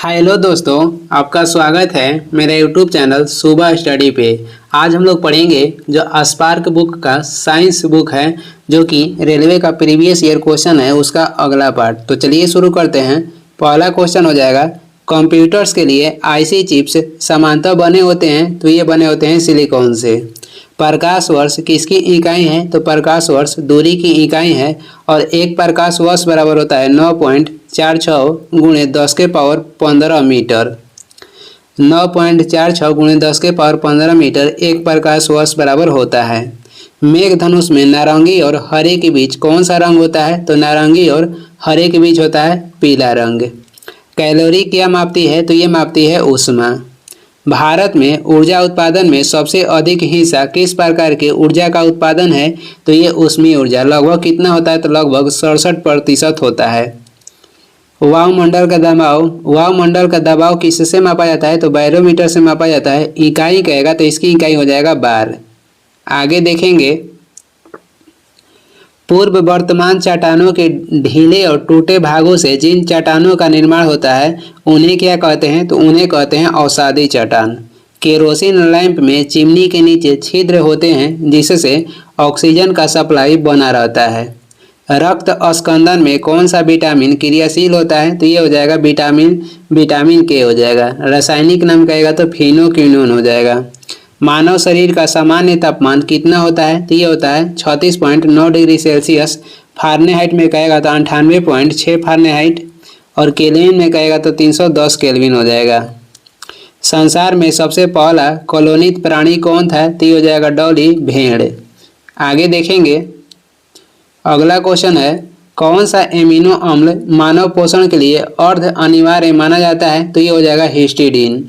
Hello दोस्तों, आपका स्वागत है मेरे यूट्यूब चैनल सुबह स्टडी पे। आज हम लोग पढ़ेंगे जो स्पार्क बुक का साइंस बुक है, जो कि रेलवे का प्रीवियस ईयर क्वेश्चन है, उसका अगला पार्ट। तो चलिए शुरू करते हैं। पहला क्वेश्चन हो जाएगा, कंप्यूटर्स के लिए आईसी चिप्स समांतर बने होते हैं, तो ये बने होते हैं सिलिकॉन से। प्रकाश वर्ष किसकी इकाई है? तो प्रकाश वर्ष दूरी की इकाई है और एक प्रकाश वर्ष बराबर होता है 9.46 गुणे 10 के पावर 15 मीटर। 9.46 गुणे 10 के पावर 15 मीटर एक प्रकाश वर्ष बराबर होता है। मेघधनुष में नारंगी और हरे के बीच कौन सा रंग होता है? तो नारंगी और हरे के बीच होता है पीला रंग। कैलोरी क्या मापती है? तो ये मापती है ऊष्मा। भारत में ऊर्जा उत्पादन में सबसे अधिक हिस्सा किस प्रकार के ऊर्जा का उत्पादन है? तो ये ऊष्मीय ऊर्जा। लगभग कितना होता है? तो लगभग 67% होता है। वायुमंडल का दबाव किससे मापा जाता है? तो बैरोमीटर से मापा जाता है। इकाई कहेगा तो इसकी इकाई हो जाएगा बार। आगे देखेंगे, पूर्व वर्तमान चट्टानों के ढीले और टूटे भागों से जिन चट्टानों का निर्माण होता है उन्हें क्या कहते हैं? तो उन्हें कहते हैं अवसादी चट्टान। केरोसिन लैंप में चिमनी के नीचे छिद्र होते हैं जिससे ऑक्सीजन का सप्लाई बना रहता है। रक्त अस्कंदन में कौन सा विटामिन क्रियाशील होता है? तो ये हो जाएगा विटामिन के हो जाएगा। रासायनिक नाम कहेगा तो फिनोक्विनोन हो जाएगा। मानव शरीर का सामान्य तापमान कितना होता है? तो ये होता है 36.9 डिग्री सेल्सियस। फारेनहाइट में कहेगा तो 98.6 फारेनहाइट और केल्विन में कहेगा तो 310 केल्विन हो जाएगा। संसार में सबसे पहला कॉलोनित प्राणी कौन था? तो ये हो जाएगा डॉली भेड़। आगे देखेंगे, अगला क्वेश्चन है, कौन सा एमिनो अम्ल मानव पोषण के लिए अर्ध अनिवार्य माना जाता है? तो ये हो जाएगा हिस्टिडीन।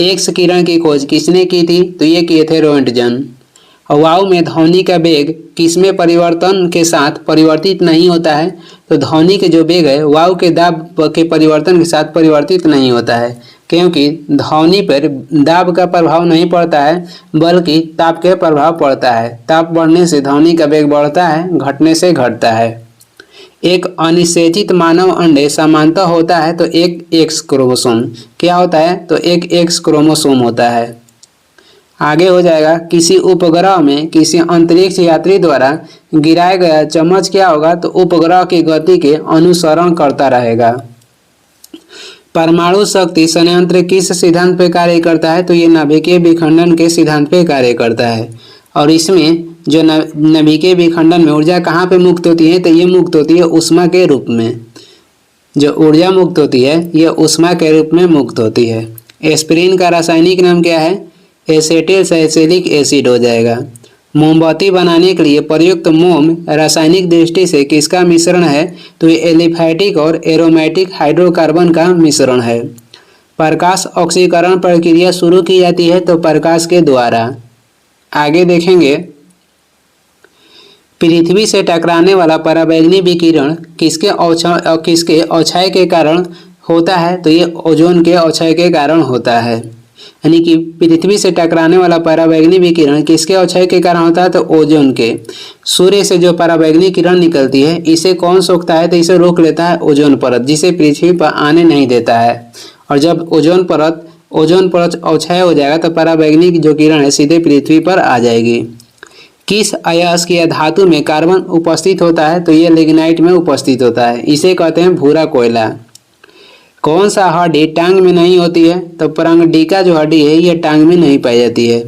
एक्स किरण की खोज किसने की थी? तो ये किए थे रोएंटजन। वायु में ध्वनि का वेग किसमें परिवर्तन के साथ परिवर्तित नहीं होता है? तो ध्वनि के जो वेग है वायु के दाब के परिवर्तन के साथ परिवर्तित नहीं होता है, क्योंकि ध्वनि पर दाब का प्रभाव नहीं पड़ता है बल्कि ताप के प्रभाव पड़ता है। ताप बढ़ने से ध्वनि का वेग बढ़ता है, घटने से घटता है। एक अनिषेचित मानव अंडे समानता होता है तो एक एक्स क्रोमोसोम क्या होता है? तो एक एक्स क्रोमोसोम होता है। आगे हो जाएगा, किसी उपग्रह में किसी अंतरिक्ष यात्री द्वारा गिराया गया चम्मच क्या होगा? तो उपग्रह की गति के अनुसरण करता रहेगा। परमाणु शक्ति संयंत्र किस सिद्धांत पे कार्य करता है? तो ये नाभिकीय विखंडन के सिद्धांत पे कार्य करता है। और इसमें जो नाभिकीय विखंडन में ऊर्जा कहाँ पे मुक्त होती है? तो ये मुक्त होती है ऊष्मा के रूप में। जो ऊर्जा मुक्त होती है ये ऊष्मा के रूप में मुक्त होती है। एस्पिरिन का रासायनिक नाम क्या है? एसेटिल सैलिसिलिक एसिड हो जाएगा। मोमबत्ती बनाने के लिए प्रयुक्त मोम रासायनिक दृष्टि से किसका मिश्रण है? तो ये एलिफैटिक और एरोमेटिक हाइड्रोकार्बन का मिश्रण है। प्रकाश ऑक्सीकरण प्रक्रिया शुरू की जाती है तो प्रकाश के द्वारा। आगे देखेंगे, पृथ्वी से टकराने वाला पराबैंगनी विकिरण किसके अवक्षय के कारण होता है? तो ये ओजोन के अवक्षय के कारण होता है। यानी कि पृथ्वी से टकराने वाला पराबैंगनी विकिरण किसके अवक्षय के कारण होता है? तो ओजोन के। सूर्य से जो पराबैंगनी किरण निकलती है इसे कौन सोखता है? तो इसे रोक लेता है ओजोन परत, जिसे पृथ्वी पर आने नहीं देता है। और जब ओजोन परत अवक्षय हो जाएगा तो पराबैंगनी की जो किरण है सीधे पृथ्वी पर आ जाएगी। किस अयस्कीय धातु में कार्बन उपस्थित होता है? तो ये लिग्नाइट में उपस्थित होता है। इसे कहते हैं भूरा कोयला। कौन सा हड्डी टांग में नहीं होती है? तो प्रांगडिका जो हड्डी है ये टांग में नहीं पाई जाती है।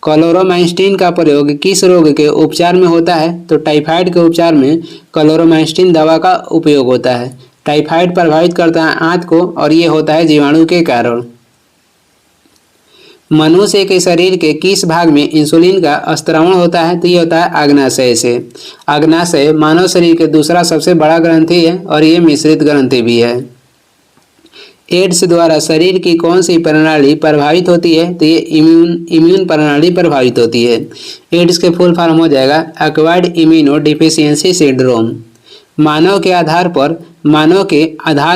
क्लोरोमाइस्टिन का प्रयोग किस रोग के उपचार में होता है? तो टाइफाइड के उपचार में क्लोरोमाइस्टिन दवा का उपयोग होता है। टाइफाइड प्रभावित करता है आंत को और ये होता है जीवाणु के कारण। मनुष्य के शरीर के किस भाग में इंसुलिन का स्त्रावण होता है? तो ये होता है अग्नाशय से। अग्नाशय मानव शरीर के दूसरा सबसे बड़ा ग्रंथि है और ये मिश्रित ग्रंथि भी है। एड्स द्वारा शरीर की कौन सी प्रणाली प्रभावित होती है? तो ये इम्यून प्रणाली प्रभावित होती है। एड्स के फुल फॉर्म हो जाएगा एक्वायर्ड इम्यूनो डिफिशियंसी सिंड्रोम। मानव के आधार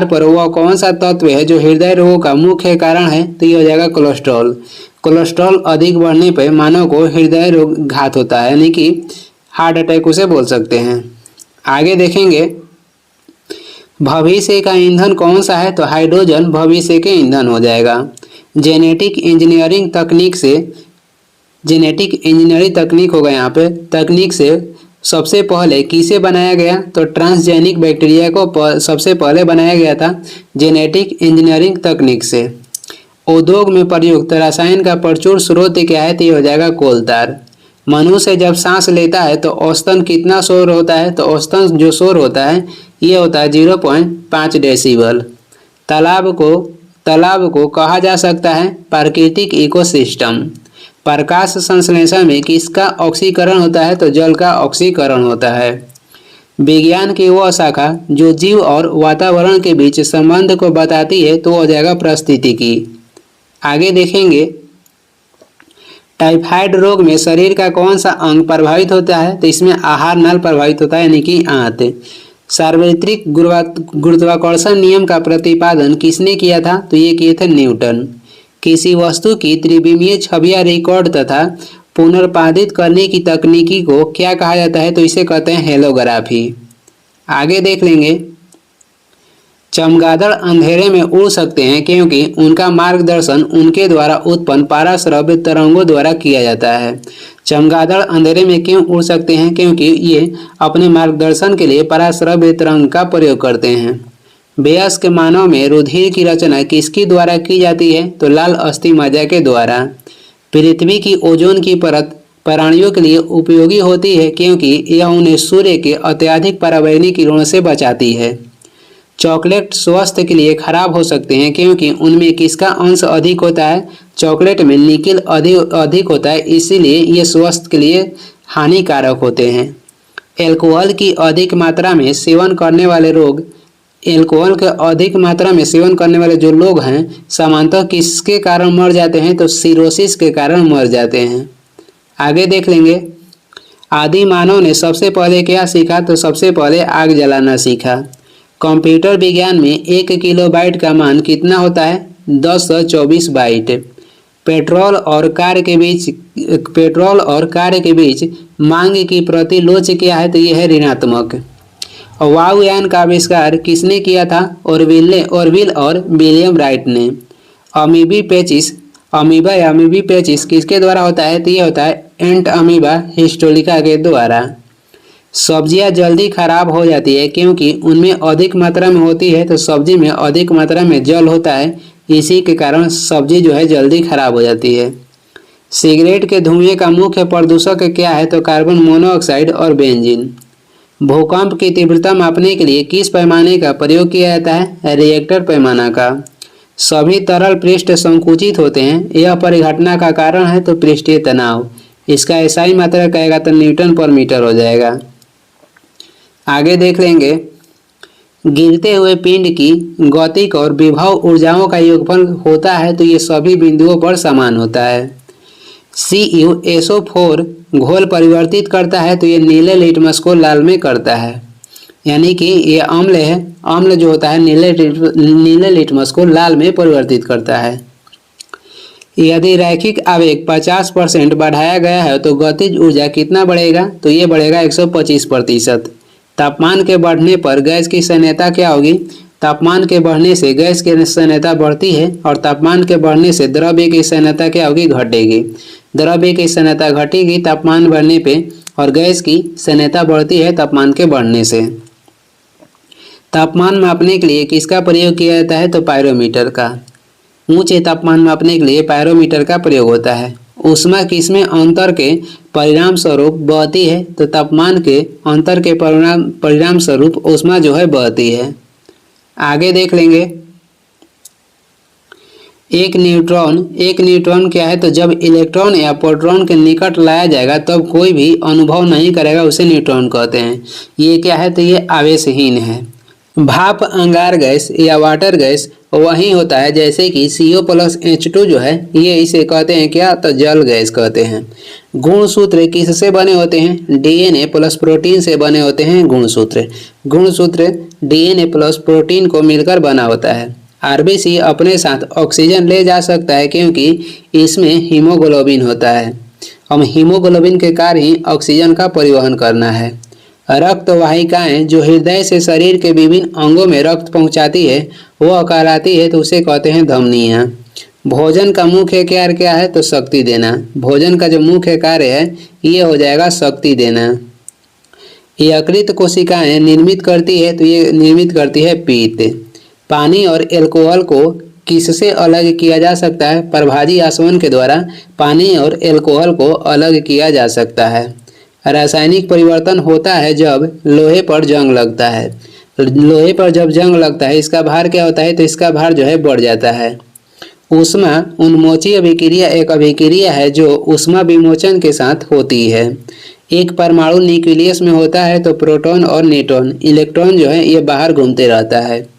पर वह कौन सा तत्व है जो हृदय रोगों का मुख्य कारण है? तो ये हो जाएगा कोलेस्ट्रॉल। कोलेस्ट्रॉल अधिक बढ़ने पर मानव को हृदय रोग घात होता है, यानी कि हार्ट अटैक उसे बोल सकते हैं। आगे देखेंगे, भविष्य का ईंधन कौन सा है? तो हाइड्रोजन भविष्य के ईंधन हो जाएगा। जेनेटिक इंजीनियरिंग तकनीक होगा यहाँ पे। तकनीक से सबसे पहले किसे बनाया गया? तो ट्रांसजेनिक बैक्टीरिया को सबसे पहले बनाया गया था जेनेटिक इंजीनियरिंग तकनीक से। उद्योग में प्रयुक्त रसायन का प्रचुर स्रोत क्या है? तो ये हो जाएगा कोलतार। मनुष्य जब सांस लेता है तो औसतन कितना शोर होता है? तो औसतन जो शोर होता है ये होता है 0.5 डेसिबल। तालाब को कहा जा सकता है प्राकृतिक इकोसिस्टम। प्रकाश संश्लेषण में किसका ऑक्सीकरण होता है? तो जल का ऑक्सीकरण होता है। विज्ञान की वह शाखा जो जीव और वातावरण के बीच संबंध को बताती है तो हो जाएगा पारिस्थितिकी। आगे देखेंगे, टाइफाइड रोग में शरीर का कौन सा अंग प्रभावित होता है? तो इसमें आहार नल प्रभावित होता है, यानी कि आंत। सार्वत्रिक गुरुत्वाकर्षण नियम का प्रतिपादन किसने किया था? तो ये किए थे न्यूटन। किसी वस्तु की त्रिविमीय छवियां रिकॉर्ड तथा पुनर्पादित करने की तकनीकी को क्या कहा जाता है? तो इसे कहते हैं हेलोग्राफी। आगे देख लेंगे, चमगादड़ अंधेरे में उड़ सकते हैं क्योंकि उनका मार्गदर्शन उनके द्वारा उत्पन्न पराश्रव्य तरंगों द्वारा किया जाता है। चमगादड़ अंधेरे में क्यों उड़ सकते हैं? क्योंकि ये अपने मार्गदर्शन के लिए पराश्रव्य तरंग का प्रयोग करते हैं। वयस्क मानव में रुधिर की रचना किसके द्वारा की जाती है? तो लाल अस्थि मज्जा के द्वारा। पृथ्वी की ओजोन की परत प्राणियों के लिए उपयोगी होती है क्योंकि यह उन्हें सूर्य के अत्यधिक पराबैंगनी किरणों से बचाती है। चॉकलेट स्वास्थ्य के लिए खराब हो सकते हैं क्योंकि उनमें किसका अंश अधिक होता है? चॉकलेट में निकेल अधिक होता है, इसीलिए ये स्वास्थ्य के लिए हानिकारक होते हैं। अल्कोहल की अधिक मात्रा में सेवन करने वाले जो लोग हैं सामान्यतः किसके कारण मर जाते हैं? तो सिरोसिस के कारण मर जाते हैं। आगे देख लेंगे, आदि मानव ने सबसे पहले क्या सीखा? तो सबसे पहले आग जलाना सीखा। कंप्यूटर विज्ञान में 1 किलोबाइट का मान कितना होता है? 1024 बाइट। पेट्रोल और कार के बीच मांग की प्रतिलोच क्या है? तो यह है ऋणात्मक। वायुयान का आविष्कार किसने किया था? ऑरविल और विलियम राइट ने। अमीबी पेचिस किसके द्वारा होता है? तो यह होता है एंट अमीबा हिस्टोलिका के द्वारा। सब्जियां जल्दी खराब हो जाती है क्योंकि उनमें अधिक मात्रा में होती है, तो सब्जी में अधिक मात्रा में जल होता है, इसी के कारण सब्जी जो है जल्दी खराब हो जाती है। सिगरेट के धुएं का मुख्य प्रदूषक क्या है? तो कार्बन मोनोऑक्साइड और बेंजीन। भूकंप की तीव्रता मापने के लिए किस पैमाने का प्रयोग किया जाता है? रिएक्टर पैमाना का। सभी तरल पृष्ठ संकुचित होते हैं, यह परिघटना का कारण है तो पृष्ठीय तनाव। इसका एसआई मात्रा कहेगा तो न्यूटन पर मीटर हो जाएगा। आगे देख लेंगे, गिरते हुए पिंड की गतिक और विभव ऊर्जाओं का योगफल होता है तो ये सभी बिंदुओं पर समान होता है। CuSO4 घोल परिवर्तित करता है तो ये नीले लिटमस को लाल में करता है, यानी कि ये अम्ल है, अम्ल जो होता है नीले लिटमस को लाल में परिवर्तित करता है। यदि रैखिक आवेग 50% बढ़ाया गया है तो गतिज ऊर्जा कितना बढ़ेगा? तो ये बढ़ेगा 125%। तापमान के बढ़ने पर गैस की संयता क्या होगी? तापमान के बढ़ने से गैस की संयता बढ़ती है और तापमान के बढ़ने से द्रव्य की संयता क्या होगी? घटेगी। द्रव्य की संयता घटेगी तापमान बढ़ने पे और गैस की संयता बढ़ती है तापमान के बढ़ने से। तापमान मापने के लिए किसका प्रयोग किया जाता है? तो पायरोमीटर का। ऊंचे तापमान मापने के लिए पायरोमीटर का प्रयोग होता है। ऊष्मा किसमें अंतर के परिणाम स्वरूप बहती है? तो तापमान के अंतर के परिणाम स्वरूप ऊष्मा जो है बहती है। आगे देख लेंगे, एक न्यूट्रॉन क्या है? तो जब इलेक्ट्रॉन या प्रोटॉन के निकट लाया जाएगा तब कोई भी अनुभव नहीं करेगा, उसे न्यूट्रॉन कहते हैं। ये क्या है? तो ये आवेशहीन है। भाप अंगार गैस या वाटर गैस वही होता है जैसे कि CO+H2 जो है ये इसे कहते हैं क्या? तो जल गैस कहते हैं। गुणसूत्र किससे बने होते हैं? DNA प्लस प्रोटीन से बने होते हैं गुणसूत्र। DNA प्लस प्रोटीन को मिलकर बना होता है। RBC अपने साथ ऑक्सीजन ले जा सकता है क्योंकि इसमें हीमोग्लोबिन होता है। हम हीमोग्लोबिन के कार्य ही ऑक्सीजन का परिवहन करना है। रक्त वाहिकाएं जो हृदय से शरीर के विभिन्न अंगों में रक्त पहुंचाती है वो कहलाती है, तो उसे कहते हैं धमनियां। भोजन का मुख्य कार्य क्या है, तो शक्ति देना। भोजन का जो मुख्य कार्य है ये हो जाएगा शक्ति देना। यकृत कोशिकाएं निर्मित करती है, तो ये निर्मित करती है पित्त। पानी और एल्कोहल को किससे अलग किया जा सकता है, प्रभाजी आसवन के द्वारा पानी और एल्कोहल को अलग किया जा सकता है। रासायनिक परिवर्तन होता है जब लोहे पर जंग लगता है। लोहे पर जब जंग लगता है इसका भार क्या होता है, तो इसका भार जो है बढ़ जाता है। ऊष्मा उन्मोची अभिक्रिया एक अभिक्रिया है जो ऊष्मा विमोचन के साथ होती है। एक परमाणु न्यूक्लियस में होता है तो प्रोटॉन और न्यूट्रॉन इलेक्ट्रॉन जो है ये बाहर घूमते रहता है।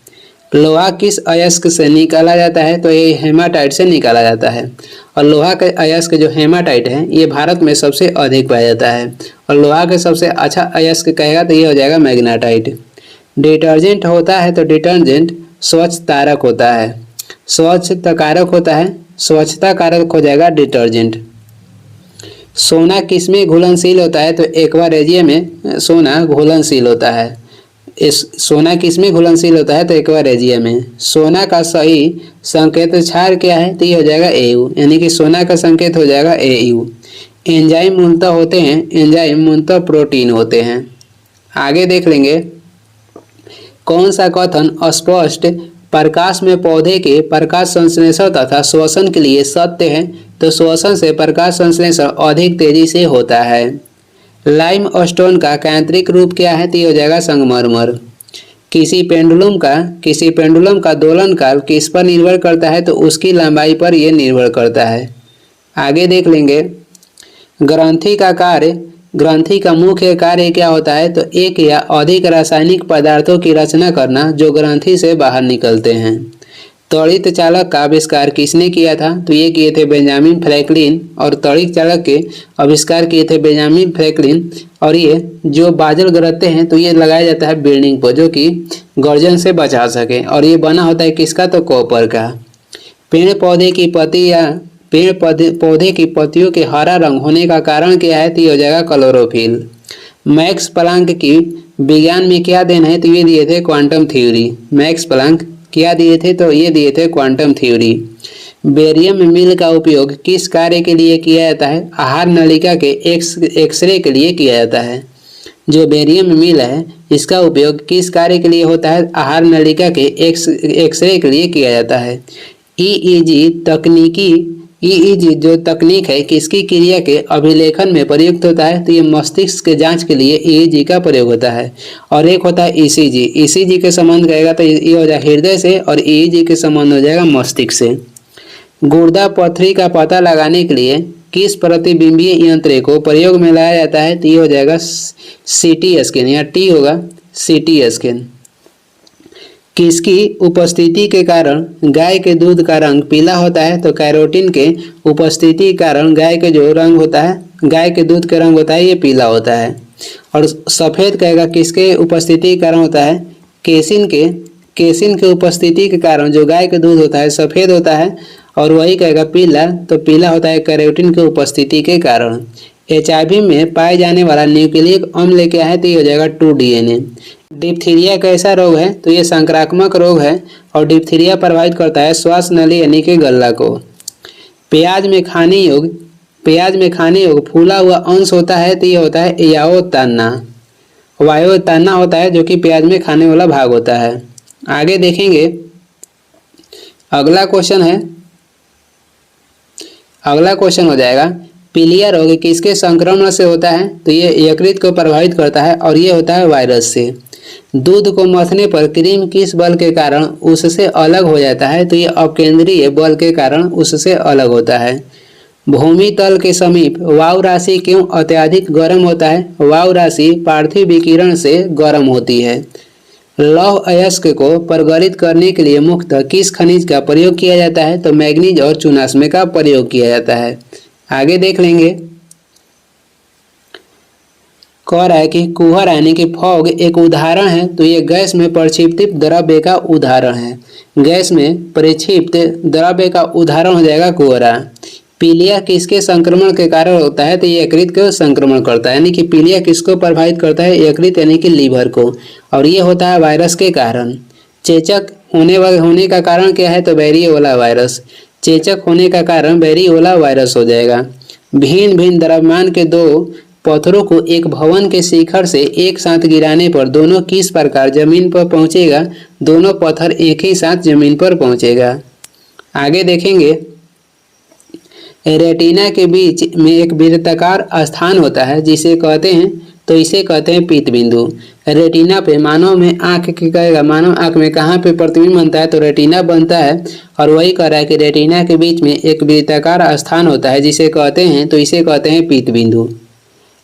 लोहा किस अयस्क से निकाला जाता है, तो ये हेमाटाइट से निकाला जाता है। और लोहा के अयस्क जो हेमाटाइट है ये भारत में सबसे अधिक पाया जाता है। और लोहा के सबसे अच्छा अयस्क कहेगा तो ये हो जाएगा मैग्नेटाइट। डिटर्जेंट होता है तो डिटर्जेंट स्वच्छता कारक होता है। स्वच्छता कारक होता है, स्वच्छता कारक हो जाएगा डिटर्जेंट। सोना किसमें घुलनशील होता है, तो एक्वारेजियम में सोना घुलनशील होता है। इस सोना किसमें घुलनशील होता है, तो एक्वारेजियम में। सोना का सही संकेत क्षार क्या है, तो ये हो जाएगा एयू, यानी कि सोना का संकेत हो जाएगा एयू। एंजाइम मूलतः होते हैं, एंजाइम मूलतः प्रोटीन होते हैं। आगे देख लेंगे कौन सा कथन अस्पष्ट प्रकाश में पौधे के प्रकाश संश्लेषण तथा श्वसन के लिए सत्य है, तो श्वसन से प्रकाश संश्लेषण अधिक तेजी से होता है। लाइम स्टोन का यांत्रिक रूप क्या है, तो ये हो जाएगा संगमरमर। किसी पेंडुलम का दोलन काल किस पर निर्भर करता है, तो उसकी लंबाई पर यह निर्भर करता है। आगे देख लेंगे ग्रंथि का मुख्य कार्य क्या होता है, तो एक या अधिक रासायनिक पदार्थों की रचना करना जो ग्रंथि से बाहर निकलते हैं। त्वरित चालक का आविष्कार किसने किया था, तो ये किए थे बेंजामिन फ्रैंकलिन। और त्वरित चालक के आविष्कार किए थे बेंजामिन फ्रैंकलिन। और ये जो बाजल गरजते हैं तो ये लगाया जाता है बिल्डिंग पर, जो कि गर्जन से बचा सके। और ये बना होता है किसका, तो कॉपर का। पेड़ पौधे की पत्तियों के हरा रंग होने का कारण क्या है, तो ये हो जाएगा क्लोरोफिल। मैक्स प्लांक की विज्ञान में क्या देन है, तो ये दिए थे क्वांटम थ्योरी। मैक्स प्लांक क्या दिए थे, तो ये दिए थे क्वांटम थ्योरी। बेरियम मिल का उपयोग किस कार्य के लिए किया जाता है, आहार नलिका के एक्सरे के लिए किया जाता है। जो बेरियम मिल है इसका उपयोग किस कार्य के लिए होता है, आहार नलिका के एक्सरे के लिए किया जाता है। ईईजी जो तकनीक है किसकी क्रिया के अभिलेखन में प्रयुक्त होता है, तो ये मस्तिष्क के जांच के लिए ईईजी का प्रयोग होता है। और एक होता है ईसीजी। ईसीजी के संबंध कहेगा तो ये हो जाएगा हृदय से, और ईईजी के संबंध हो जाएगा मस्तिष्क से। गुर्दा पथरी का पता लगाने के लिए किस प्रतिबिंबीय यंत्र को प्रयोग में लाया जाता है, तो ये हो जाएगा सीटी स्कैन, या टी होगा सीटी स्कैन। किसकी उपस्थिति के कारण गाय के दूध का रंग पीला होता है, तो कैरोटीन के उपस्थिति के कारण गाय के जो रंग होता है, गाय के दूध का रंग होता है ये पीला होता है। और सफ़ेद कहेगा किसके उपस्थिति के कारण होता है, केसिन के उपस्थिति के कारण जो गाय के दूध होता है सफ़ेद होता है। और वही कहेगा पीला, तो पीला होता है कैरोटीन के उपस्थिति के कारण। HIV में पाए जाने वाला न्यूक्लिक अम्ल क्या है, तो ये हो जाएगा 2DNA। डिप्थीरिया कैसा रोग है, तो ये संक्रामक रोग है। और डिप्थीरिया प्रभावित करता है श्वास नली यानी कि गला को। प्याज में खाने योग्य फूला हुआ अंश होता है, तो ये होता है वायोताना होता है, जो कि प्याज में खाने वाला भाग होता है। आगे देखेंगे अगला क्वेश्चन हो जाएगा पीलिया रोग किसके संक्रमण से होता है, तो ये यकृत को प्रभावित करता है और ये होता है वायरस से। दूध को मथने पर क्रीम किस बल के कारण उससे अलग हो जाता है, तो ये अपकेंद्रीय बल के कारण उससे अलग होता है। भूमि तल के समीप वायु राशि क्यों अत्यधिक गर्म होता है, वायु राशि पार्थिव विकिरण से गर्म होती है। लौह अयस्क को प्रज्वलित करने के लिए मुख्यतः किस खनिज का प्रयोग किया जाता है, तो मैग्नीज और चूनास्म का प्रयोग किया जाता है। आगे देख लेंगे कह रहा है कि कुहर यानी कि फॉग एक उदाहरण है, तो ये गैस में प्रक्षिप्त द्रव्य का उदाहरण है। गैस में प्रक्षिप्त द्रव्य का उदाहरण हो जाएगा कोहरा। पीलिया किसके संक्रमण के कारण होता है? तो ये यकृत को संक्रमण करता है, यानी कि पीलिया किसको प्रभावित करता है? यकृत यानी कि लीवर को, और ये होता है वायरस के कारण। चेचक होने का कारण क्या है? तो वेरियोला वायरस। चेचक होने का कारण वेरियोला वायरस हो जाएगा। भिन्न भिन्न द्रव्यमान के दो पत्थरों को एक भवन के शिखर से एक साथ गिराने पर दोनों किस प्रकार जमीन पर पहुंचेगा? दोनों पत्थर एक ही साथ जमीन पर पहुंचेगा। आगे देखेंगे, रेटिना के बीच में एक वृत्ताकार स्थान होता है जिसे कहते हैं, तो इसे कहते हैं पीत बिंदु। रेटिना पे मानव में आंख की कहेगा, मानव आंख में कहाँ पे प्रतिबिंब बनता है? तो रेटिना बनता है, और वही कह रहा है कि रेटिना के बीच में एक वृत्ताकार स्थान होता है जिसे कहते हैं, तो इसे कहते हैं पीत बिंदु।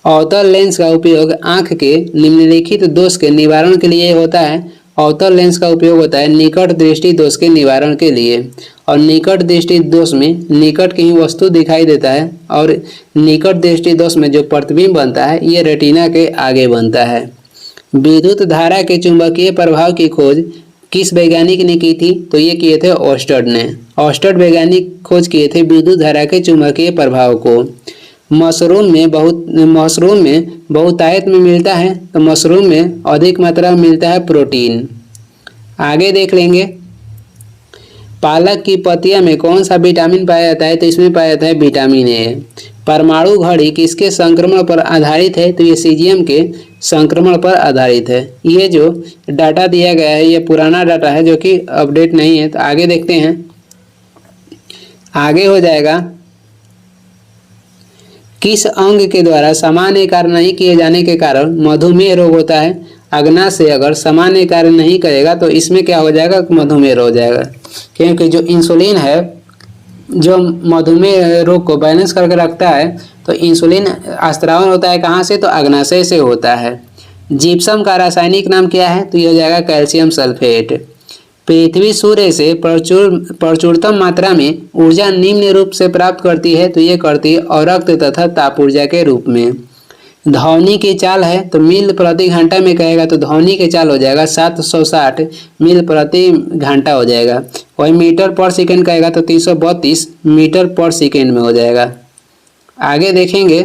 अवतल लेंस का उपयोग आंख के निम्नलिखित दोष के निवारण के लिए होता है। अवतल लेंस का उपयोग होता है निकट दृष्टि दोष के निवारण के लिए, और निकट दृष्टि दोष में निकट की वस्तु दिखाई देता है, और निकट दृष्टि दोष में जो प्रतिबिंब बनता है ये रेटिना के आगे बनता है। विद्युत धारा के चुंबकीय प्रभाव की खोज किस वैज्ञानिक ने की थी? तो ये किए थे ओस्टर्ड ने। ओस्टर्ड वैज्ञानिक खोज किए थे विद्युत धारा के चुंबकीय प्रभाव को। मशरूम में बहुतायत में मिलता है, तो मशरूम में अधिक मात्रा में मिलता है प्रोटीन। आगे देख लेंगे, पालक की पत्तियां में कौन सा विटामिन पाया जाता है? तो इसमें पाया जाता है विटामिन ए। परमाणु घड़ी किसके संक्रमण पर आधारित है? तो ये सीजियम के संक्रमण पर आधारित है। ये जो डाटा दिया गया है ये पुराना डाटा है जो कि अपडेट नहीं है। तो आगे देखते हैं, आगे हो जाएगा, किस अंग के द्वारा सामान्य कार्य नहीं किए जाने के कारण मधुमेह रोग होता है? अग्नाशय से अगर सामान्य कार्य नहीं करेगा तो इसमें क्या हो जाएगा? मधुमेह हो जाएगा, क्योंकि जो इंसुलिन है जो मधुमेह रोग को बैलेंस करके रखता है, तो इंसुलिन स्रावन होता है कहाँ से? तो अग्नाशय से होता है। जिप्सम का रासायनिक नाम क्या है? तो ये हो जाएगा कैल्शियम सल्फेट। पृथ्वी सूर्य से प्रचुरतम मात्रा में ऊर्जा निम्न रूप से प्राप्त करती है, तो ये करती है अवरक्त तथा ताप ऊर्जा के रूप में। ध्वनि की चाल है, तो मील प्रति घंटा में कहेगा तो ध्वनि की चाल हो जाएगा 760 मील प्रति घंटा हो जाएगा। वही मीटर पर सेकेंड कहेगा तो 332 मीटर पर सेकेंड में हो जाएगा। आगे देखेंगे,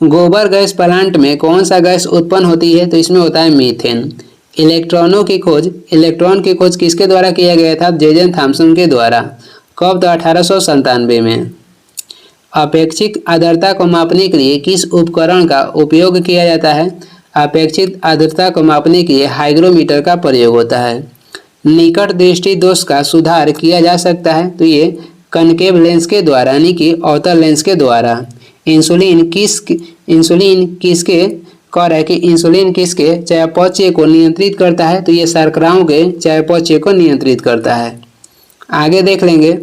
गोबर गैस प्लांट में कौन सा गैस उत्पन्न होती है? तो इसमें होता है मीथेन। इलेक्ट्रॉन की खोज किसके द्वारा किया गया था? जेजन थॉमसन के द्वारा। कब? तो 1897 में। अपेक्षित आर्द्रता को मापने के लिए किस उपकरण का उपयोग किया जाता है? अपेक्षित आर्द्रता को मापने के लिए हाइग्रोमीटर का प्रयोग होता है। निकट दृष्टि दोष का सुधार किया जा सकता है, तो ये कनकेव लेंस के द्वारा, यानी कि अवतल लेंस के द्वारा। इंसुलिन किसके चयापचय को नियंत्रित करता है? तो ये शर्कराओं के चयापचय को नियंत्रित करता है। आगे देख लेंगे,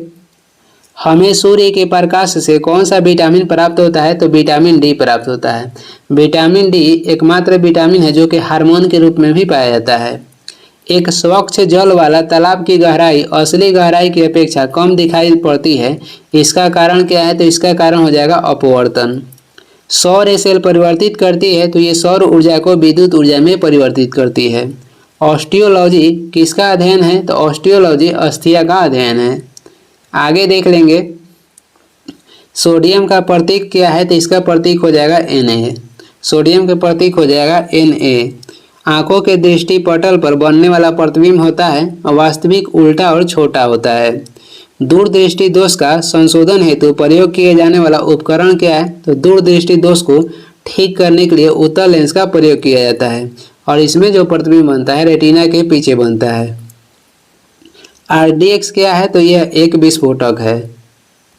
हमें सूर्य के प्रकाश से कौन सा विटामिन प्राप्त होता है? तो विटामिन डी प्राप्त होता है। विटामिन डी एकमात्र विटामिन है जो कि हार्मोन के रूप में भी पाया जाता है। एक स्वच्छ जल वाला तालाब की गहराई असली गहराई की अपेक्षा कम दिखाई पड़ती है, इसका कारण क्या है? तो इसका कारण हो जाएगा अपवर्तन। सौर सेल परिवर्तित करती है, तो ये सौर ऊर्जा को विद्युत ऊर्जा में परिवर्तित करती है। ऑस्टियोलॉजी किसका अध्ययन है? तो ऑस्टियोलॉजी अस्थिया का अध्ययन है। आगे देख लेंगे, सोडियम का प्रतीक क्या है? तो इसका प्रतीक हो जाएगा Na। सोडियम का प्रतीक हो जाएगा Na। आंखों के दृष्टि पटल पर बनने वाला प्रतिबिंब होता है और वास्तविक उल्टा और छोटा होता है। दूरदृष्टि दोष का संशोधन हेतु प्रयोग किए जाने वाला उपकरण क्या है? तो दूरदृष्टि दोष को ठीक करने के लिए उत्तल लेंस का प्रयोग किया जाता है, और इसमें जो प्रतिबिंब बनता है रेटिना के पीछे बनता है। RDX क्या है? तो यह एक विस्फोटक है।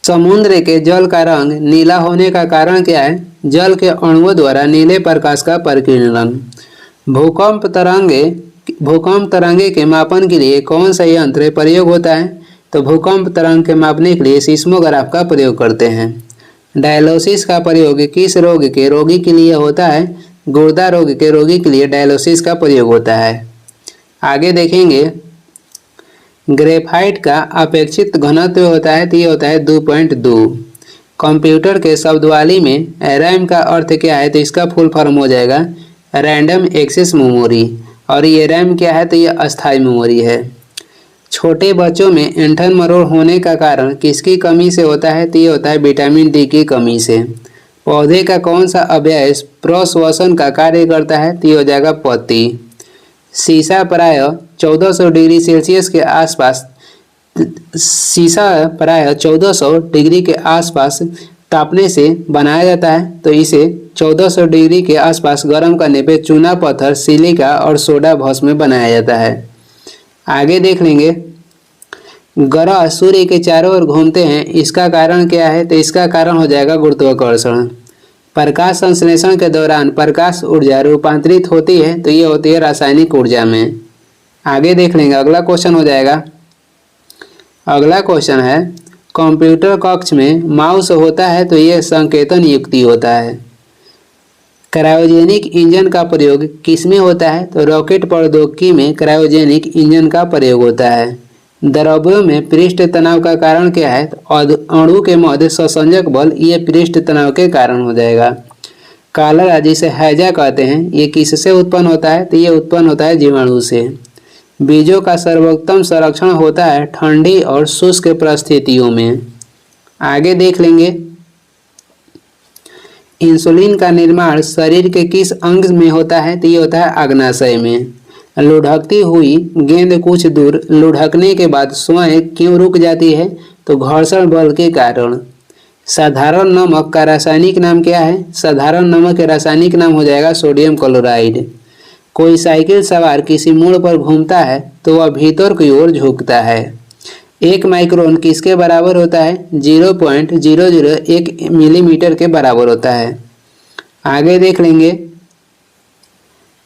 समुद्र के जल का रंग नीला होने का कारण क्या है? जल के अणुओं द्वारा नीले प्रकाश का परिकीर्णन। भूकंप तरंगे के मापन के लिए कौन सा यंत्र प्रयोग होता है? तो भूकंप तरंग के मापने के लिए सिस्मोग्राफ का प्रयोग करते हैं। डायलिसिस का प्रयोग किस रोग के रोगी के लिए होता है? गुर्दा रोग के रोगी के लिए डायलिसिस का प्रयोग होता है। आगे देखेंगे, ग्रेफाइट का अपेक्षित घनत्व होता है, तो ये होता है 2.2। कंप्यूटर के शब्दवाली में रैम का अर्थ क्या है? तो इसका फुल फॉर्म हो जाएगा रैंडम एक्सेस मेमोरी, और ये रैम क्या है? तो ये अस्थायी मेमोरी है। छोटे बच्चों में ऐंठन मरोड़ होने का कारण किसकी कमी से होता है? तो ये होता है विटामिन डी की कमी से। पौधे का कौन सा अवयव प्रश्वसन का कार्य करता है? तो ये हो जाएगा पत्ती। शीशा प्राय 1400 डिग्री सेल्सियस के आसपास शीशा प्राय 1400 डिग्री के आसपास तापने से बनाया जाता है। तो इसे 1400 डिग्री के आसपास गर्म करने पे चूना पत्थर, सिलिका और सोडा भस्म में बनाया जाता है। आगे देख लेंगे, ग्रह सूर्य के चारों ओर घूमते हैं, इसका कारण क्या है? तो इसका कारण हो जाएगा गुरुत्वाकर्षण। प्रकाश संश्लेषण के दौरान प्रकाश ऊर्जा रूपांतरित होती है, तो ये होती है रासायनिक ऊर्जा में। आगे देख लेंगे, अगला क्वेश्चन हो जाएगा। अगला क्वेश्चन है, कंप्यूटर कक्ष में माउस होता है तो ये संकेतन युक्ति होता है। क्रायोजेनिक इंजन का प्रयोग किसमें होता है? तो रॉकेट प्रौद्योगिकी में क्रायोजेनिक इंजन का प्रयोग होता है। द्रव्यों में पृष्ठ तनाव का कारण क्या है? तो अणु के मध्य संसंजक बल, ये पृष्ठ तनाव के कारण हो जाएगा। कॉलरा जिसे हैजा कहते हैं, ये किससे उत्पन्न होता है? तो ये उत्पन्न होता है जीवाणु से। बीजों का सर्वोत्तम संरक्षण होता है ठंडी और शुष्क परिस्थितियों में। आगे देख लेंगे, इंसुलिन का निर्माण शरीर के किस अंग में होता है? तो ये होता है अग्नाशय में। लुढ़कती हुई गेंद कुछ दूर लुढ़कने के बाद स्वयं क्यों रुक जाती है? तो घर्षण बल के कारण। साधारण नमक का रासायनिक नाम क्या है? साधारण नमक का रासायनिक नाम हो जाएगा सोडियम क्लोराइड। कोई साइकिल सवार किसी मोड़ पर घूमता है तो वह भीतर की ओर झुकता है। 1 माइक्रोन किसके बराबर होता है? 0.001 मिलीमीटर के बराबर होता है। आगे देख लेंगे,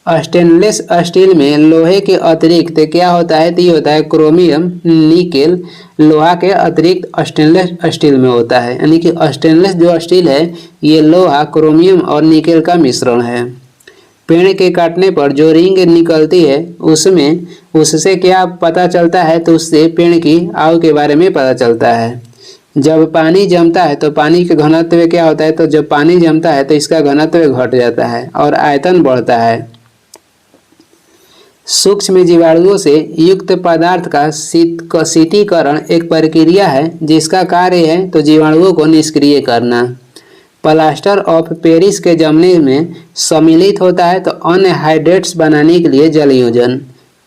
स्टेनलेस स्टील में लोहे के अतिरिक्त क्या होता है? तो ये होता है क्रोमियम, निकेल। लोहा के अतिरिक्त स्टेनलेस स्टील में होता है, यानी कि स्टेनलेस जो स्टील है ये लोहा, क्रोमियम और निकेल का मिश्रण है। पेड़ के काटने पर जो रिंग निकलती है उससे क्या पता चलता है? तो उससे पेड़ की आयु के बारे में पता चलता है। जब पानी जमता है तो पानी का घनत्व क्या होता है? तो जब पानी जमता है तो इसका घनत्व घट जाता है और आयतन बढ़ता है। सूक्ष्म जीवाणुओं से युक्त पदार्थ का शीतीकरण एक प्रक्रिया है जिसका कार्य है तो जीवाणुओं को निष्क्रिय करना। प्लास्टर ऑफ पेरिस के जमने में सम्मिलित होता है तो अन्य हाइड्रेट्स बनाने के लिए जल योजन।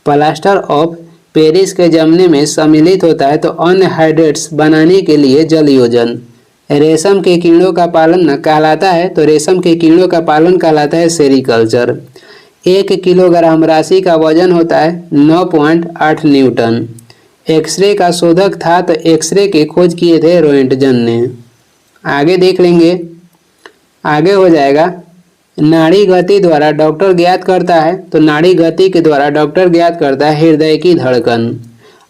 प्लास्टर ऑफ पेरिस के जमने में सम्मिलित होता है तो अन्य हाइड्रेट्स बनाने के लिए जल योजन। रेशम के कीड़ों का पालन कहलाता है तो रेशम के कीड़ों का पालन कहलाता है सेरीकल्चर। 1 किलोग्राम राशि का वजन होता है 9.8 न्यूटन। एक्सरे का शोधक था तो एक्सरे की खोज किए थे रोएंटजन ने। आगे देख लेंगे, आगे हो जाएगा, नाड़ी गति द्वारा डॉक्टर ज्ञात करता है तो नाड़ी गति के द्वारा डॉक्टर ज्ञात करता है हृदय की धड़कन।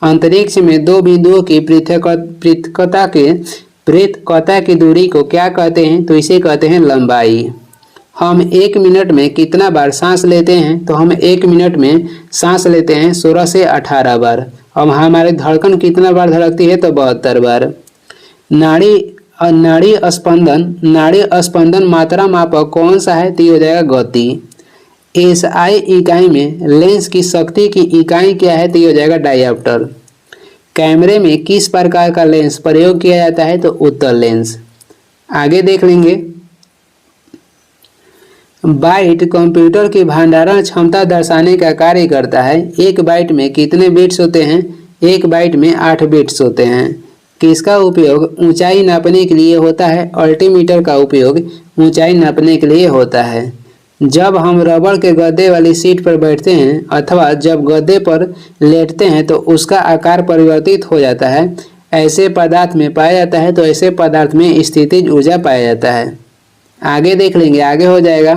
अंतरिक्ष में 2 बिंदुओं की पृथकता की दूरी को क्या कहते हैं? तो इसे कहते हैं लंबाई। हम 1 मिनट में कितना बार सांस लेते हैं? तो हम 1 मिनट में सांस लेते हैं 16 से 18 बार। अब हमारी धड़कन कितना बार धड़कती है? तो 72 बार। नाड़ी स्पंदन मात्रा मापक कौन सा है? तो ये हो जाएगा गति। एसआई इकाई में लेंस की शक्ति की इकाई क्या है? तो ये हो जाएगा डायऑप्टर। कैमरे में किस प्रकार का लेंस प्रयोग किया जाता है? तो उत्तल लेंस। आगे देख लेंगे, बाइट कंप्यूटर की भंडारण क्षमता दर्शाने का कार्य करता है। 1 बाइट में कितने बिट्स होते हैं? 1 बाइट में 8 बिट्स होते हैं। किसका उपयोग ऊंचाई नापने के लिए होता है? अल्टीमीटर का उपयोग ऊंचाई नापने के लिए होता है। जब हम रबड़ के गद्दे वाली सीट पर बैठते हैं अथवा जब गद्दे पर लेटते हैं तो उसका आकार परिवर्तित हो जाता है, ऐसे पदार्थ में पाया जाता है तो ऐसे पदार्थ में स्थितिज ऊर्जा पाया जाता है। आगे देख लेंगे, आगे हो जाएगा,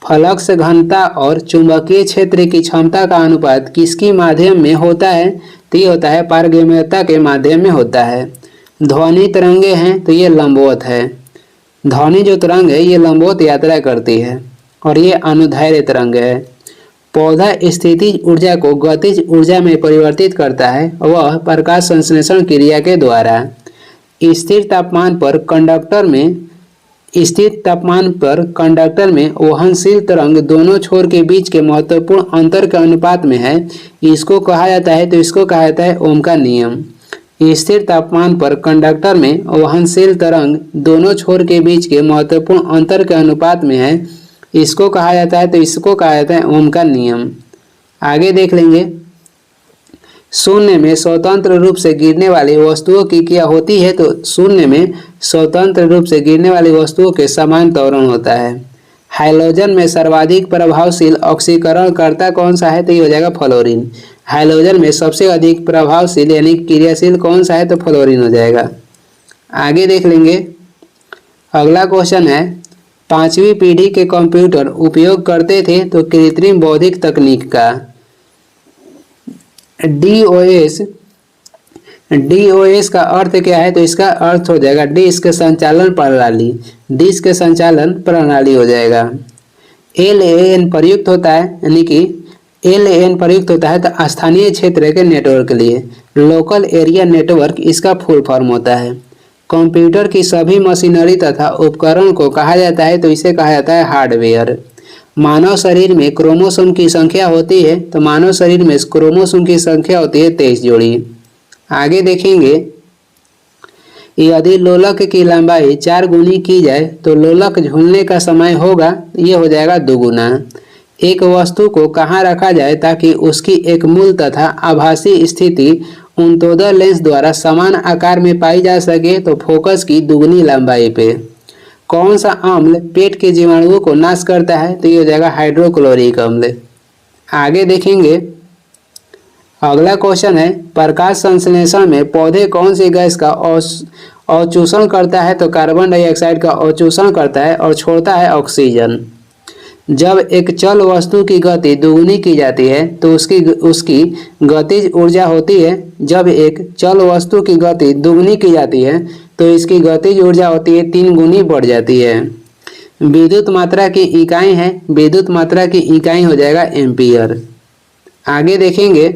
फ्लक्स घनता और चुंबकीय क्षेत्र की क्षमता का अनुपात किसके माध्यम में होता है? तो ये होता है पारगम्यता के माध्यम में होता है। ध्वनि तरंगे हैं तो ये लंबवत है। ध्वनि जो तरंग है ये लंबवत यात्रा करती है और ये अनुदैर्ध्य तरंग है। पौधा स्थितिज ऊर्जा को गतिज ऊर्जा में परिवर्तित करता है, वह प्रकाश संश्लेषण क्रिया के द्वारा। स्थिर तापमान पर कंडक्टर में स्थित तापमान पर कंडक्टर में वहनशील तरंग दोनों छोर के बीच के महत्वपूर्ण अंतर के अनुपात में है, इसको कहा जाता है, तो इसको कहा जाता है ओम का नियम। स्थिर तापमान पर कंडक्टर में वहनशील तरंग दोनों छोर के बीच के महत्वपूर्ण अंतर के अनुपात में है, इसको कहा जाता है, तो इसको कहा जाता है ओम का नियम। आगे देख लेंगे, शून्य में स्वतंत्र रूप से गिरने वाली वस्तुओं की क्या होती है, तो शून्य में स्वतंत्र रूप से गिरने वाली वस्तुओं के समान त्वरण होता है। हाइड्रोजन में सर्वाधिक प्रभावशील ऑक्सीकरणकर्ता कौन सा है, तो ये हो जाएगा फ्लोरीन। हाइड्रोजन में सबसे अधिक प्रभावशील यानी क्रियाशील कौन सा है, तो फ्लोरीन हो जाएगा। आगे देख लेंगे, अगला क्वेश्चन है, 5वीं पीढ़ी के कंप्यूटर उपयोग करते थे तो कृत्रिम बौद्धिक तकनीक का। डीओएस का अर्थ क्या है, तो इसका अर्थ हो जाएगा डिस्क संचालन प्रणाली, डिस्क संचालन प्रणाली हो जाएगा। LAN प्रयुक्त होता है, यानी कि LAN प्रयुक्त होता है तो स्थानीय क्षेत्र के नेटवर्क के लिए, लोकल एरिया नेटवर्क इसका फुल फॉर्म होता है। कंप्यूटर की सभी मशीनरी तथा उपकरण को कहा जाता है, तो इसे कहा जाता है हार्डवेयर। मानव शरीर में क्रोमोसोम की संख्या होती है, तो मानव शरीर में क्रोमोसोम की संख्या होती है 23 जोड़ी। आगे देखेंगे, यदि लोलक की लंबाई 4 गुनी की जाए तो लोलक झूलने का समय होगा, ये हो जाएगा 2 गुना। एक वस्तु को कहाँ रखा जाए ताकि उसकी एक मूल तथा आभासी स्थिति उन्तोदय लेंस द्वारा समान आकार में पाई जा सके, तो फोकस की दुगनी लंबाई पे। कौन सा अम्ल पेट के जीवाणुओं को नाश करता है, तो ये हो जाएगा हाइड्रोक्लोरिक अम्ल। आगे देखेंगे, अगला क्वेश्चन है, प्रकाश संश्लेषण में पौधे कौन सी गैस का अवशोषण करता है, तो कार्बन डाइऑक्साइड का अवशोषण करता है और छोड़ता है ऑक्सीजन। जब एक चल वस्तु की गति दुगुनी की जाती है तो उसकी गतिज ऊर्जा होती है, जब एक चल वस्तु की गति दुगुनी की जाती है तो इसकी गतिज ऊर्जा होती है 3 गुनी बढ़ जाती है। विद्युत मात्रा की इकाई है, विद्युत मात्रा की इकाई हो जाएगा एम्पियर। आगे देखेंगे,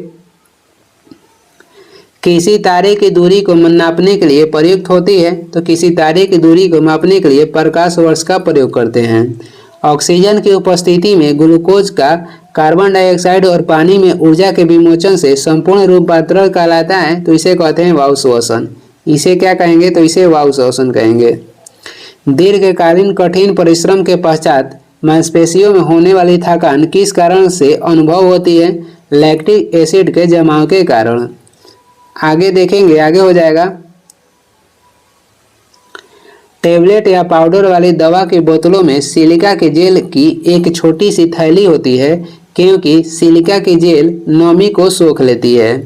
किसी तारे की दूरी को नापने के लिए प्रयुक्त होती है, तो किसी तारे की दूरी को मापने के लिए प्रकाश वर्ष का प्रयोग करते हैं। ऑक्सीजन की उपस्थिति में ग्लूकोज का कार्बन डाइऑक्साइड और पानी में ऊर्जा के विमोचन से संपूर्ण रूपांतरण कहलाता है, तो इसे कहते हैं वायु श्वसन। इसे क्या कहेंगे, तो इसे वायु श्वसन कहेंगे। दीर्घकालीन कठिन परिश्रम के पश्चात मांसपेशियों में होने वाली थकान किस कारण से अनुभव होती है, लैक्टिक एसिड के जमाव के कारण। आगे देखेंगे, आगे हो जाएगा, टेबलेट या पाउडर वाली दवा की बोतलों में सिलिका के जेल की एक छोटी सी थैली होती है, क्योंकि सिलिका की जेल नमी को सोख लेती है।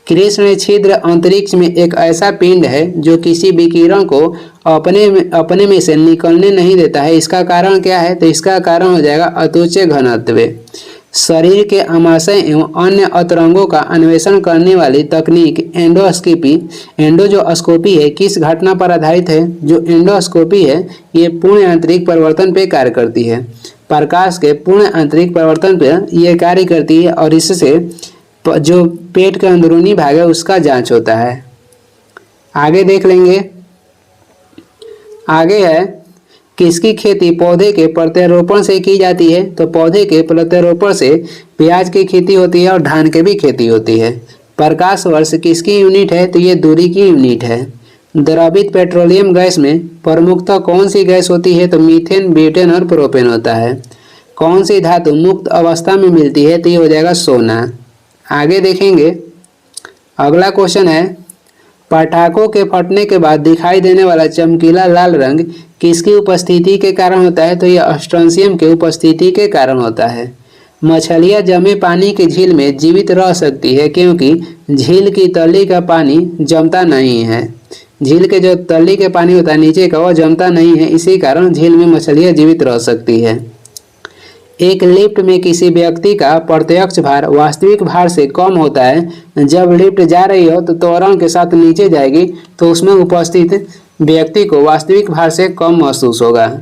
कृष्ण छिद्र अंतरिक्ष में एक ऐसा पिंड है जो किसी विकिरण को अपने में से निकलने नहीं देता है, इसका कारण क्या है, तो इसका कारण हो जाएगा अतुच्च घनत्व। शरीर के आमाशय एवं अन्य अतरंगों का अन्वेषण करने वाली तकनीक एंडोस्कोपी है, किस घटना पर आधारित है, जो एंडोस्कोपी है ये पूर्ण आंतरिक परिवर्तन पे कार्य करती है। प्रकाश के पूर्ण आंतरिक परिवर्तन पे ये कार्य करती है और इससे जो पेट का अंदरूनी भाग है उसका जांच होता है। आगे देख लेंगे, आगे है, किसकी खेती पौधे के प्रत्यारोपण से की जाती है, तो पौधे के प्रत्यारोपण से प्याज की खेती होती है और धान की भी खेती होती है। प्रकाश वर्ष किसकी यूनिट है, तो ये दूरी की यूनिट है। द्रवित पेट्रोलियम गैस में प्रमुखतः कौन सी गैस होती है, तो मीथेन, ब्यूटेन और प्रोपेन होता है। कौन सी धातु मुक्त अवस्था में मिलती है, तो ये हो जाएगा सोना। आगे देखेंगे, अगला क्वेश्चन है, पटाखों के फटने के बाद दिखाई देने वाला चमकीला लाल रंग किसकी उपस्थिति के कारण होता है, तो यह स्ट्रोंशियम के उपस्थिति के कारण होता है। मछलियां जमे पानी की झील में जीवित रह सकती है क्योंकि झील की तली का पानी जमता नहीं है। झील के जो तली के पानी होता है नीचे का, वह जमता नहीं है, इसी कारण झील में मछलियां जीवित रह सकती है। एक लिफ्ट में किसी व्यक्ति का प्रत्यक्ष भार वास्तविक भार से कम होता है। जब लिफ्ट जा रही हो तो त्वरण के साथ नीचे जाएगी, तो उसमें उपस्थित व्यक्ति को वास्तविक भार से कम महसूस होगा।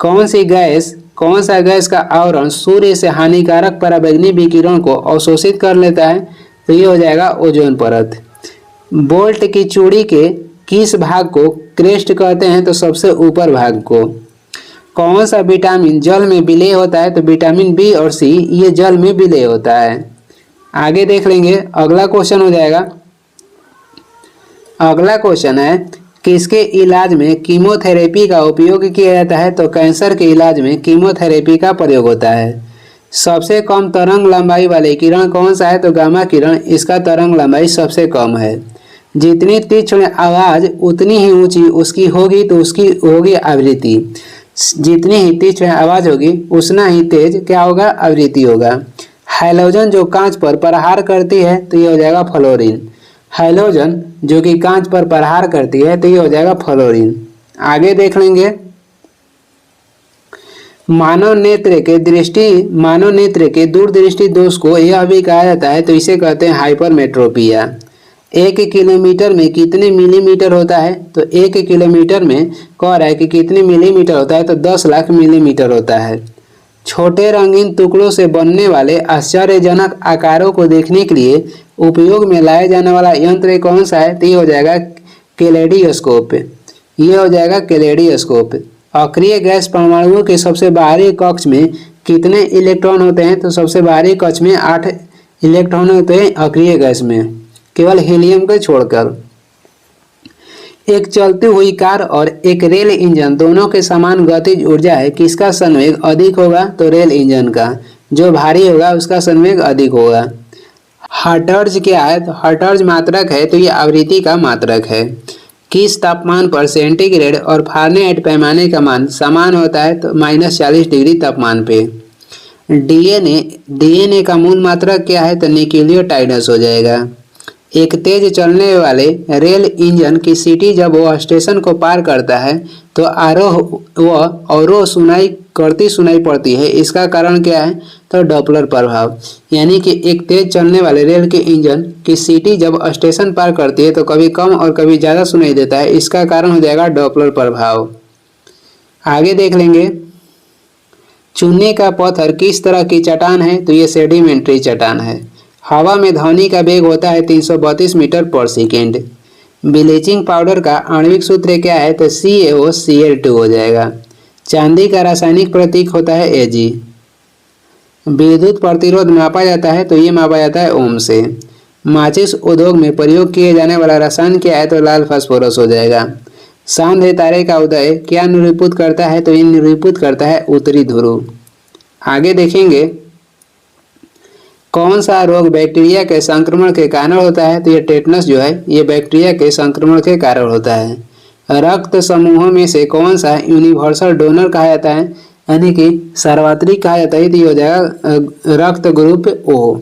कौन सा गैस का आवरण सूर्य से हानिकारक पराबैंगनी विकिरण को अवशोषित कर लेता है, तो ये हो जाएगा ओजोन परत। बोल्ट की चूड़ी के किस भाग को क्रेस्ट कहते हैं? तो सबसे ऊपर भाग को। कौन सा विटामिन जल में विलय होता है? तो विटामिन बी और सी ये जल में विलय होता है। आगे देख लेंगे, अगला क्वेश्चन हो जाएगा। अगला क्वेश्चन है किसके इलाज में कीमोथेरेपी का उपयोग किया जाता है? तो कैंसर के इलाज में कीमोथेरेपी का प्रयोग होता है। सबसे कम तरंग लंबाई वाले किरण कौन सा है? तो गामा किरण, इसका तरंग लंबाई सबसे कम है। जितनी तीक्ष्ण आवाज उतनी ही ऊंची उसकी होगी, तो उसकी होगी आवृत्ति। जितनी ही तीक्ष्ण आवाज होगी उतना ही तेज क्या होगा? आवृत्ति होगा। हैलोजन जो कांच पर प्रहार करती है तो ये हो जाएगा फ्लोरीन। हैलोजन जो कि कांच पर प्रहार करती है तो ये हो जाएगा फ्लोरीन। आगे देख लेंगे, मानव नेत्र के दूरदृष्टि दोष को यह भी कहा जाता है, तो इसे कहते हैं हाइपरमेट्रोपिया। 1 किलोमीटर में कितने मिलीमीटर होता है? तो 1 किलोमीटर में कह रहा है कि कितने मिलीमीटर होता है? तो 10 लाख मिलीमीटर होता है। छोटे रंगीन टुकड़ों से बनने वाले आश्चर्यजनक आकारों को देखने के लिए उपयोग में लाया जाने वाला यंत्र कौन सा है? तो ये हो जाएगा कैलेडोस्कोप। ये हो जाएगा कैलेडोस्कोप। अक्रिय गैस परमाणुओं के सबसे बाहरी कक्ष में कितने इलेक्ट्रॉन होते हैं? तो सबसे बाहरी कक्ष में 8 इलेक्ट्रॉन होते हैं अक्रिय गैस में, केवल हीलियम को छोड़कर। एक चलती हुई कार और एक रेल इंजन दोनों के समान गतिज ऊर्जा है, किसका संवेग अधिक होगा? तो रेल इंजन का। जो भारी होगा उसका संवेग अधिक होगा। हर्ट्ज क्या है? तो हर्ट्ज मात्रक है, तो ये आवृत्ति का मात्रक है। किस तापमान पर सेंटीग्रेड और फारेनहाइट पैमाने का मान समान होता है? तो -40 डिग्री तापमान पे। डीएनए का मूल मात्रक क्या है? तो न्यूक्लियोटाइड्स हो जाएगा। एक तेज चलने वाले रेल इंजन की सीटी जब वह स्टेशन को पार करता है तो आरोह व अवरोह सुनाई पड़ती है, इसका कारण क्या है? तो डॉपलर प्रभाव। यानी कि एक तेज चलने वाले रेल के इंजन की सीटी जब स्टेशन पार करती है तो कभी कम और कभी ज़्यादा सुनाई देता है, इसका कारण हो जाएगा डॉपलर प्रभाव। आगे देख लेंगे, चूने का पत्थर किस तरह की चट्टान है? तो ये सेडिमेंट्री चट्टान है। हवा में ध्वनि का वेग होता है 332 मीटर पर सेकेंड। ब्लीचिंग पाउडर का आणविक सूत्र क्या है? तो CaOCl2 हो जाएगा। चांदी का रासायनिक प्रतीक होता है Ag। विद्युत प्रतिरोध मापा जाता है, तो ये मापा जाता है ओम से। माचिस उद्योग में प्रयोग किए जाने वाला रसायन क्या है? तो लाल फास्फोरस हो जाएगा। सांध्य तारे का उदय क्या निरूपित करता है? तो ये निरूपित करता है उत्तरी ध्रुव। आगे देखेंगे, कौन सा रोग बैक्टीरिया के संक्रमण के कारण होता है? तो ये टेटनस जो है ये बैक्टीरिया के संक्रमण के कारण होता है। रक्त समूहों में से कौन सा यूनिवर्सल डोनर कहा जाता है, यानी कि सर्वात्रिक कहा जाता है? तो ये हो जाएगा रक्त ग्रुप O।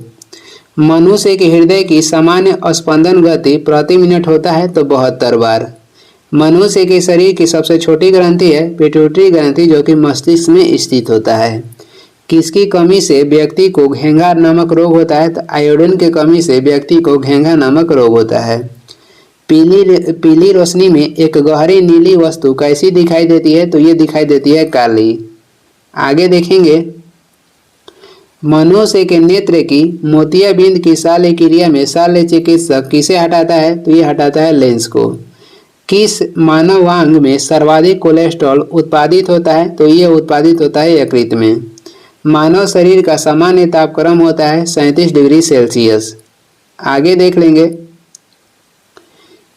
मनुष्य के हृदय की सामान्य स्पंदन गति प्रति मिनट होता है, तो 72 बार। मनुष्य के शरीर की सबसे छोटी ग्रंथि है पिट्यूटरी ग्रंथि, जो कि मस्तिष्क में स्थित होता है। किसकी कमी से व्यक्ति को घेंघा नामक रोग होता है? तो आयोडीन की कमी से व्यक्ति को घेंघा नामक रोग होता है। पीली रोशनी में एक गहरी नीली वस्तु कैसी दिखाई देती है? तो ये दिखाई देती है काली। आगे देखेंगे, मनुष्य के नेत्र की मोतियाबिंद की शल्य क्रिया में शल्य चिकित्सक किसे हटाता है? तो ये हटाता है लेंस को। किस मानवांग में सर्वाधिक कोलेस्ट्रॉल उत्पादित होता है? तो ये उत्पादित होता है यकृत में। मानव शरीर का सामान्य तापक्रम होता है 37 डिग्री सेल्सियस। आगे देख लेंगे,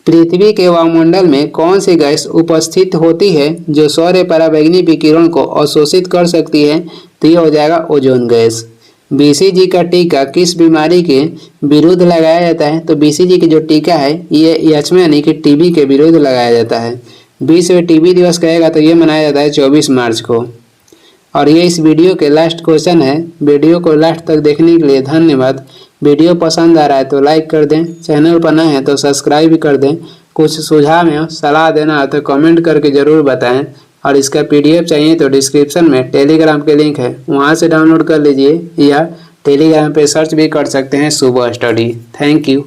पृथ्वी के वायुमंडल में कौन सी गैस उपस्थित होती है जो सौर पराबैंगनी विकिरण को अवशोषित कर सकती है? तो ये हो जाएगा ओजोन गैस। BCG का टीका किस बीमारी के विरुद्ध लगाया जाता है? तो BCG की जो टीका है ये यक्ष्मा यानी कि टीबी के विरुद्ध लगाया जाता है। विश्व टीबी दिवस कहेगा तो ये मनाया जाता है 24 मार्च को। और ये इस वीडियो के लास्ट क्वेश्चन है। वीडियो को लास्ट तक देखने के लिए धन्यवाद। वीडियो पसंद आ रहा है तो लाइक कर दें, चैनल पर नए हैं तो सब्सक्राइब कर दें। कुछ सुझाव या सलाह देना है तो कमेंट करके ज़रूर बताएं। और इसका PDF चाहिए तो डिस्क्रिप्शन में टेलीग्राम के लिंक है, वहाँ से डाउनलोड कर लीजिए, या टेलीग्राम पे सर्च भी कर सकते हैं शुभ स्टडी। Thank you.